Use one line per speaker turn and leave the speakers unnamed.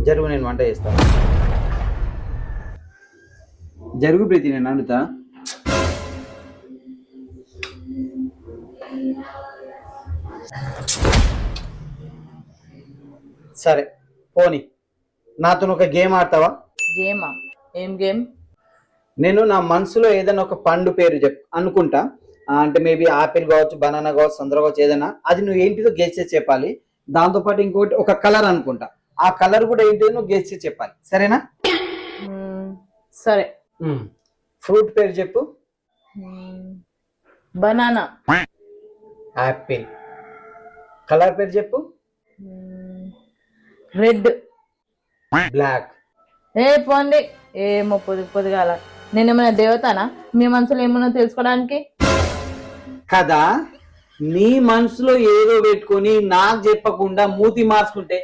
జరుగు, నేను వంట చేస్తాను. జరుగు ప్రీతి, నేను వండుతా. సరే పోనీ, నాతో ఒక గేమ్ ఆడతావా?
గేమా? ఏం గేమ్?
నేను నా మనసులో ఏదైనా ఒక పండు పేరు అనుకుంటా. అంటే మేబీ ఆపిల్ కావచ్చు, బనానా కావచ్చు, సంత్రా కావచ్చు, ఏదైనా. అది నువ్వు ఏంటిదో గెస్ చేసి చెప్పాలి. దాంతోపాటు ఇంకోటి ఒక కలర్ అనుకుంటా, ఆ కలర్ కూడా ఏంటిదో నువ్వు గెస్ చేసి చెప్పాలి. సరేనా?
సరే.
ఫ్రూట్ పేరు చెప్పు.
బనానా.
యాపిల్. కలర్ పేరు చెప్పు.
రెడ్.
బ్లాక్.
పోండి, ఏమో పొద్దుగాల. నేనేమైనా దేవతానా మీ మనసులో ఏమన్నా తెలుసుకోవడానికి?
కదా, నీ మనసులో ఏదో పెట్టుకొని నాకు చెప్పకుండా మూతి మార్చుకుంటే